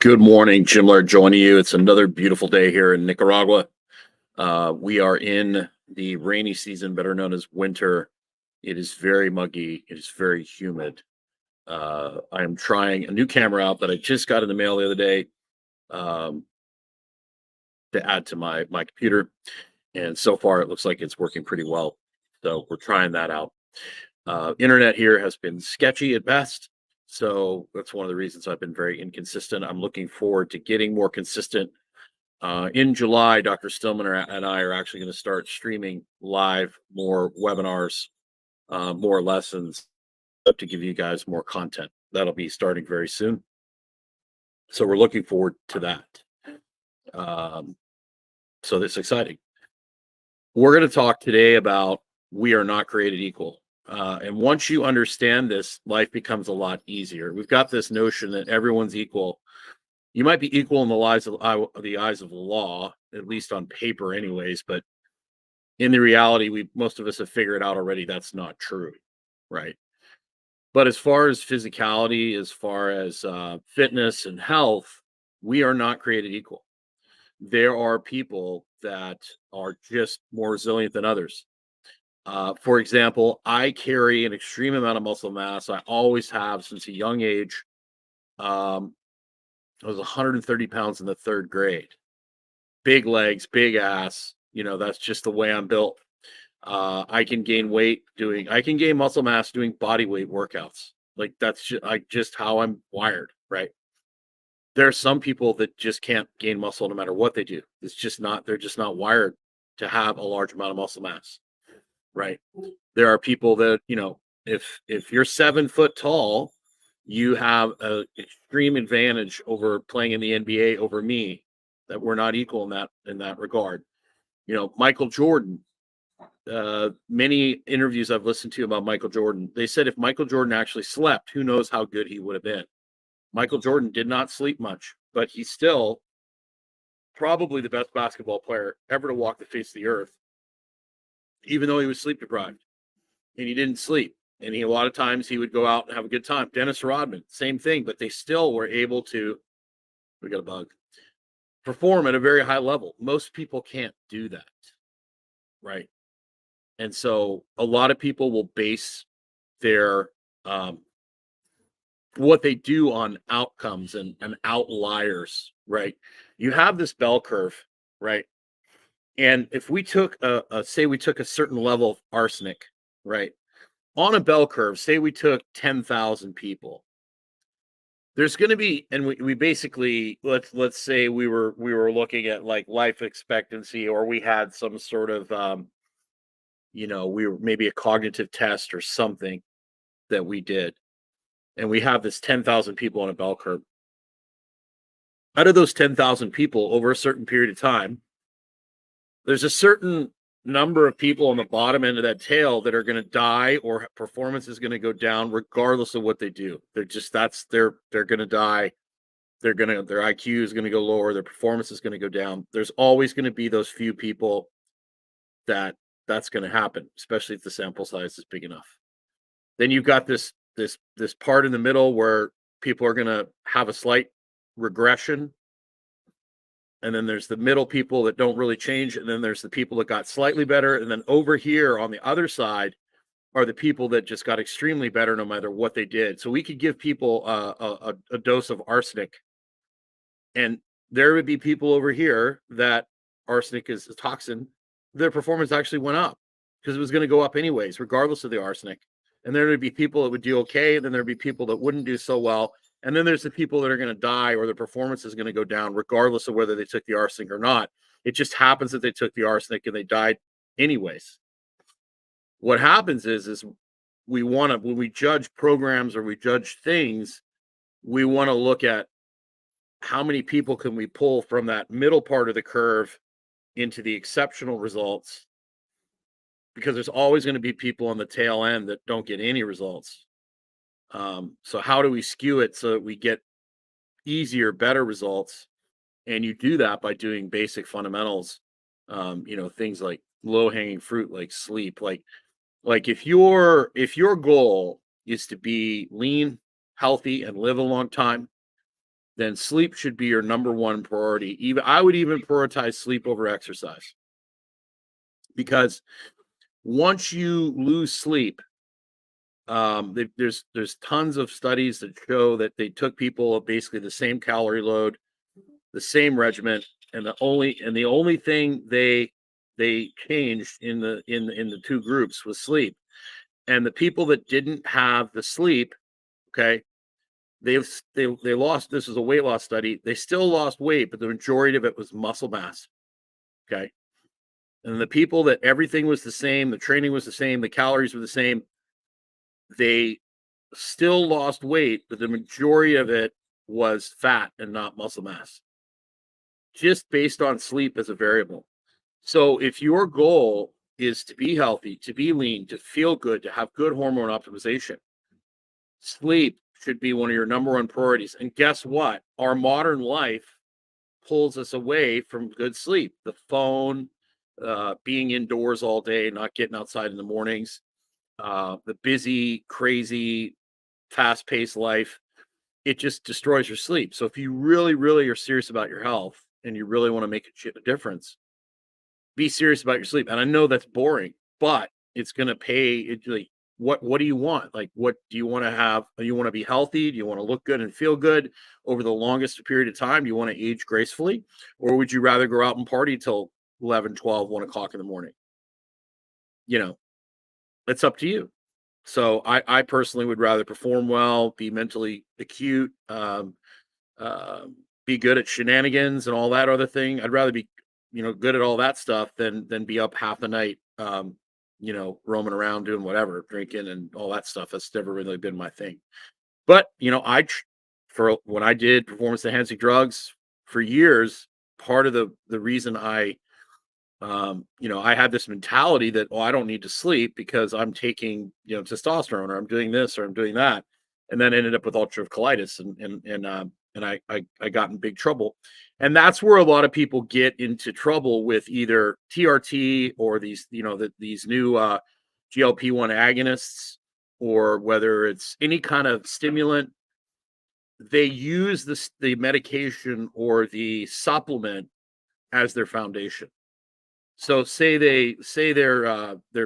Good morning, Jim Laird joining you. It's another beautiful day here in Nicaragua. We are in the rainy season, better known as winter. It is very muggy. It is very humid. I am trying a new camera out that I just got in the mail the other day um, to add to my computer, and so far it looks like it's working pretty well. So we're trying that out. Internet here has been sketchy at best. So that's one of the reasons I've been very inconsistent. I'm looking forward to getting more consistent. In July, Dr. Stillman and I are actually going to start streaming live more webinars, more lessons to give you guys more content. That'll be starting very soon. So we're looking forward to that. So that's exciting. We're going to talk today about we are not created equal. And once you understand this, life becomes a lot easier. We've got this notion that everyone's equal. You might be equal in the eyes of the law, at least on paper anyways, but in the reality, most of us have figured out already that's not true, right? But as far as physicality, as far as fitness and health, we are not created equal. There are people that are just more resilient than others. For example, I carry an extreme amount of muscle mass. I always have since a young age. I was 130 pounds in the third grade. Big legs, big ass. That's just the way I'm built. I can gain muscle mass doing body weight workouts. Like that's just how I'm wired, right? There are some people that just can't gain muscle no matter what they do. They're just not wired to have a large amount of muscle mass. Right. There are people that, if you're 7 foot tall, you have an extreme advantage over playing in the NBA over me, that we're not equal in that regard. Michael Jordan, many interviews I've listened to about Michael Jordan, they said if Michael Jordan actually slept, who knows how good he would have been. Michael Jordan did not sleep much, but he's still probably the best basketball player ever to walk the face of the earth, even though he was sleep deprived and he didn't sleep. And a lot of times he would go out and have a good time. Dennis Rodman, same thing, but they still were able to, we got a bug, perform at a very high level. Most people can't do that. Right. And so a lot of people will base their, what they do on outcomes and outliers. Right. You have this bell curve. Right. And if we took say we took a certain level of arsenic, right, on a bell curve, say we took 10,000 people, there's going to be, and we basically, let's say we were looking at like life expectancy, or we had some sort of, we were maybe a cognitive test or something that we did, and we have this 10,000 people on a bell curve. Out of those 10,000 people over a certain period of time, there's a certain number of people on the bottom end of that tail that are going to die, or performance is going to go down regardless of what they do. They're going to die. Their IQ is going to go lower. Their performance is going to go down. There's always going to be those few people that's going to happen, especially if the sample size is big enough. Then you've got this part in the middle where people are going to have a slight regression. And then there's the middle people that don't really change. And then there's the people that got slightly better. And then over here on the other side are the people that just got extremely better no matter what they did. So we could give people a dose of arsenic. And there would be people over here that arsenic is a toxin. Their performance actually went up because it was going to go up anyways, regardless of the arsenic. And there would be people that would do okay. And then there'd be people that wouldn't do so well. And then there's the people that are going to die, or their performance is going to go down regardless of whether they took the arsenic or not. It just happens that they took the arsenic and they died anyways. What happens is when we judge programs or we judge things, we want to look at how many people can we pull from that middle part of the curve into the exceptional results, because there's always going to be people on the tail end that don't get any results. So how do we skew it so that we get easier, better results? And you do that by doing basic fundamentals, things like low-hanging fruit, like sleep. Like if your goal is to be lean, healthy, and live a long time, then sleep should be your number one priority. Even I would even prioritize sleep over exercise, because once you lose sleep, there's tons of studies that show that they took people of basically the same calorie load, the same regimen, and the only thing they changed in the two groups was sleep. And the people that didn't have the sleep, okay, they lost. This is a weight loss study. They still lost weight, but the majority of it was muscle mass. Okay. And the people that everything was the same, the training was the same, the calories were the same, they still lost weight, but the majority of it was fat and not muscle mass, just based on sleep as a variable. So if your goal is to be healthy, to be lean, to feel good, to have good hormone optimization, sleep should be one of your number one priorities. And guess what? Our modern life pulls us away from good sleep. The phone, being indoors all day, not getting outside in the mornings, the busy, crazy, fast-paced life, it just destroys your sleep. So if you really, really are serious about your health and you really want to make a difference, be serious about your sleep. And I know that's boring, but it's going to pay. Like, what do you want? Like, what do you want to have? Do you want to be healthy? Do you want to look good and feel good over the longest period of time? Do you want to age gracefully? Or would you rather go out and party till 11, 12, 1 o'clock in the morning? You know, it's up to you. So I personally would rather perform well, be mentally acute, be good at shenanigans and all that other thing. I'd rather be, good at all that stuff than be up half the night, roaming around doing whatever, drinking and all that stuff. That's never really been my thing. But for when I did performance enhancing drugs for years, part of the reason I had this mentality that, I don't need to sleep because I'm taking, testosterone, or I'm doing this, or I'm doing that. And then ended up with ulcerative colitis, and I got in big trouble. And that's where a lot of people get into trouble with either TRT or these, these new GLP-1 agonists, or whether it's any kind of stimulant. They use the medication or the supplement as their foundation. So they're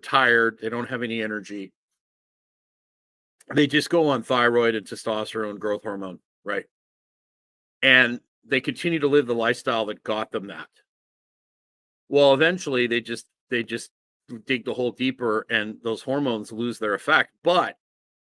tired, they don't have any energy. They just go on thyroid and testosterone growth hormone, right? And they continue to live the lifestyle that got them that. Well, eventually they just dig the hole deeper and those hormones lose their effect. But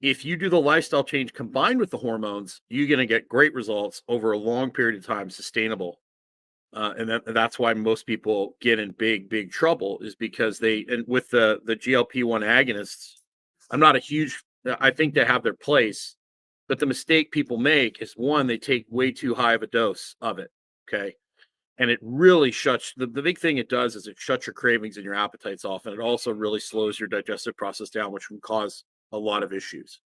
if you do the lifestyle change combined with the hormones, you're going to get great results over a long period of time, sustainable. And that's why most people get in big trouble, is because with the GLP-1 agonists, I think they have their place, but the mistake people make is, one, they take way too high of a dose of it. Okay. And it really shuts the big thing it does is it shuts your cravings and your appetites off. And it also really slows your digestive process down, which can cause a lot of issues.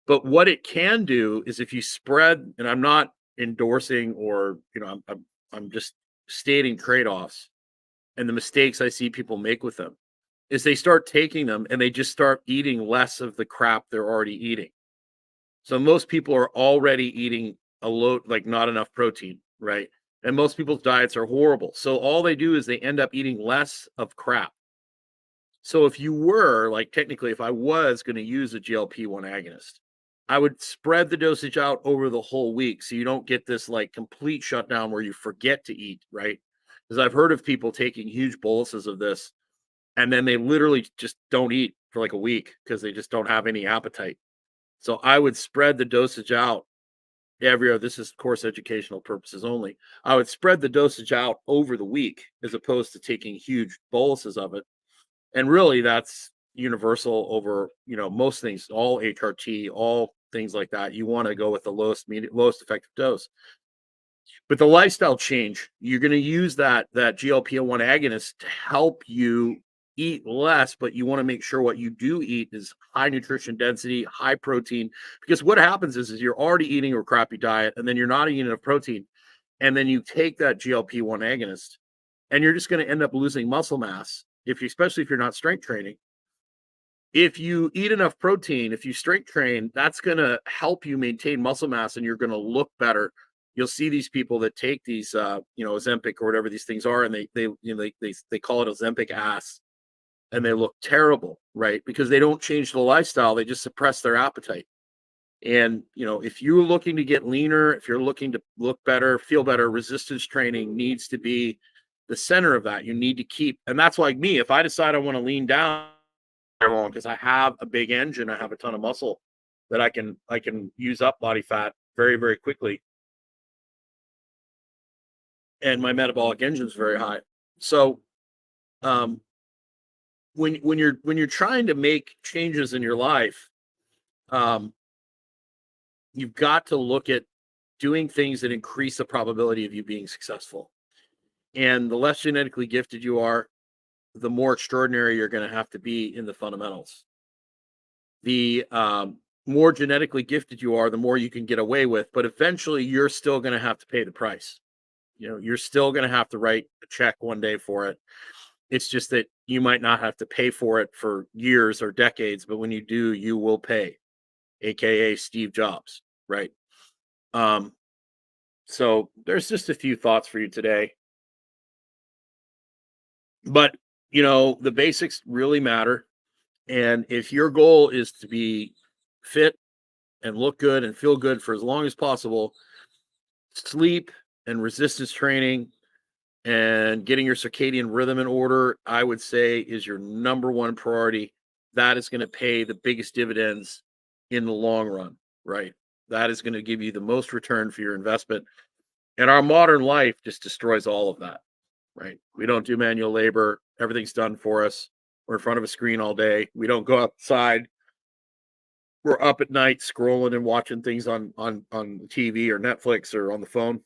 But what it can do is, if you spread, and I'm not endorsing, or, I'm just stating trade-offs and the mistakes I see people make with them, is they start taking them and they just start eating less of the crap they're already eating. So most people are already eating a load, like not enough protein, right? And most people's diets are horrible. So all they do is they end up eating less of crap. So if you were, like, technically, if I was going to use a GLP-1 agonist, I would spread the dosage out over the whole week, so you don't get this like complete shutdown where you forget to eat, right? Because I've heard of people taking huge boluses of this and then they literally just don't eat for like a week because they just don't have any appetite. So I would spread the dosage out this is, of course, educational purposes only. I would spread the dosage out over the week as opposed to taking huge boluses of it. And really, that's universal over, most things, all HRT, all things like that. You want to go with the lowest effective dose. But the lifestyle change, you're going to use that GLP-1 agonist to help you eat less, but you want to make sure what you do eat is high nutrition density, high protein. Because what happens is you're already eating a crappy diet, and then you're not eating enough protein, and then you take that GLP-1 agonist, and you're just going to end up losing muscle mass, especially if you're not strength training. If you eat enough protein, if you strength train, that's going to help you maintain muscle mass, and you're going to look better you'll see these people that take these, Ozempic or whatever these things are, and they call it Ozempic ass, and they look terrible, right? Because they don't change the lifestyle; they just suppress their appetite. And if you're looking to get leaner, if you're looking to look better, feel better, resistance training needs to be the center of that. You need to keep, and that's like me. If I decide I want to lean down, because I have a big engine, I have a ton of muscle that I can use up body fat very, very quickly, and my metabolic engine is very high. So um, when you're trying to make changes in your life, um, you've got to look at doing things that increase the probability of you being successful. And the less genetically gifted you are, the more extraordinary you're going to have to be in the fundamentals. The more genetically gifted you are, the more you can get away with, but eventually you're still going to have to pay the price. You're still going to have to write a check one day for it. It's just that you might not have to pay for it for years or decades, but when you do, you will pay, aka Steve Jobs, right? Um, so there's just a few thoughts for you today. But the basics really matter. And if your goal is to be fit and look good and feel good for as long as possible, sleep and resistance training and getting your circadian rhythm in order, I would say, is your number one priority. That is going to pay the biggest dividends in the long run, right? That is going to give you the most return for your investment. And our modern life just destroys all of that, right? We don't do manual labor. Everything's done for us. We're in front of a screen all day. We don't go outside. We're up at night scrolling and watching things on TV or Netflix or on the phone.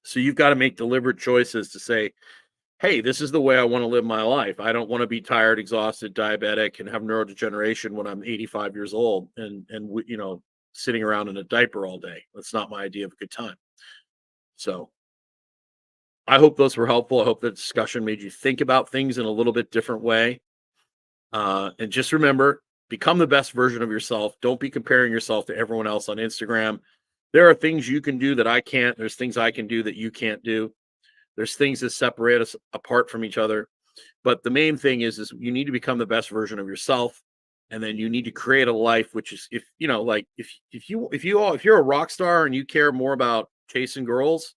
So you've got to make deliberate choices to say, hey, this is the way I want to live my life. I don't want to be tired, exhausted, diabetic, and have neurodegeneration when I'm 85 years old and sitting around in a diaper all day. That's not my idea of a good time. So I hope those were helpful. I hope the discussion made you think about things in a little bit different way. And just remember, become the best version of yourself. Don't be comparing yourself to everyone else on Instagram. There are things you can do that I can't. There's things I can do that you can't do. There's things that separate us apart from each other. But the main thing is you need to become the best version of yourself. And then you need to create a life, which is, if you're a rock star and you care more about chasing girls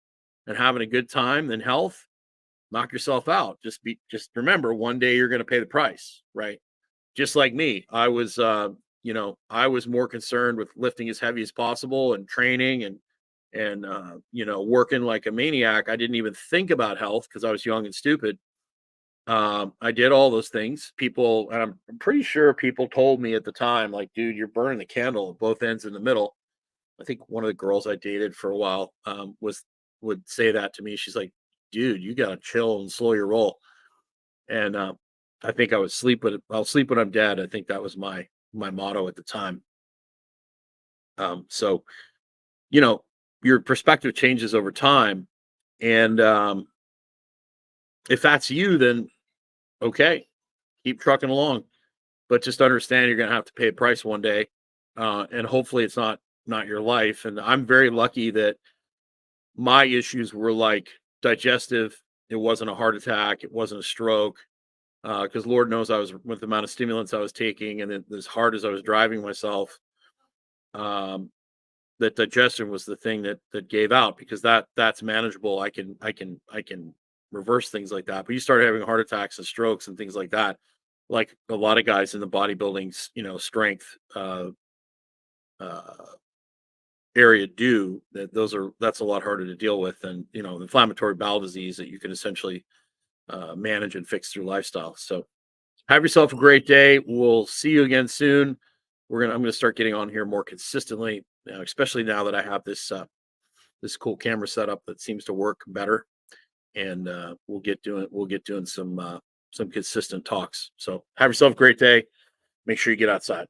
and having a good time than health, knock yourself out. Just remember, one day you're going to pay the price, right? Just like me, I was more concerned with lifting as heavy as possible and training and working like a maniac. I didn't even think about health because I was young and stupid. I did all those things. People, and I'm pretty sure people told me at the time, like, dude, you're burning the candle at both ends in the middle. I think one of the girls I dated for a while would say that to me. She's like, dude, you gotta chill and slow your roll. And I think I'll sleep when I'm dead. I think that was my motto at the time. So your perspective changes over time, and if that's you, then okay, keep trucking along. But just understand you're going to have to pay a price one day, and hopefully it's not your life. And I'm very lucky that my issues were like digestive. It wasn't a heart attack. It wasn't a stroke. Because Lord knows I was, with the amount of stimulants I was taking, and then as hard as I was driving myself, that digestion was the thing that gave out, because that's manageable. I can reverse things like that. But you start having heart attacks and strokes and things like that, like a lot of guys in the bodybuilding, strength area do. That's a lot harder to deal with than inflammatory bowel disease that you can essentially manage and fix through lifestyle. So have yourself a great day. We'll see you again soon. I'm gonna start getting on here more consistently, especially now that I have this cool camera setup that seems to work better, and we'll get doing some consistent talks. So have yourself a great day. Make sure you get outside.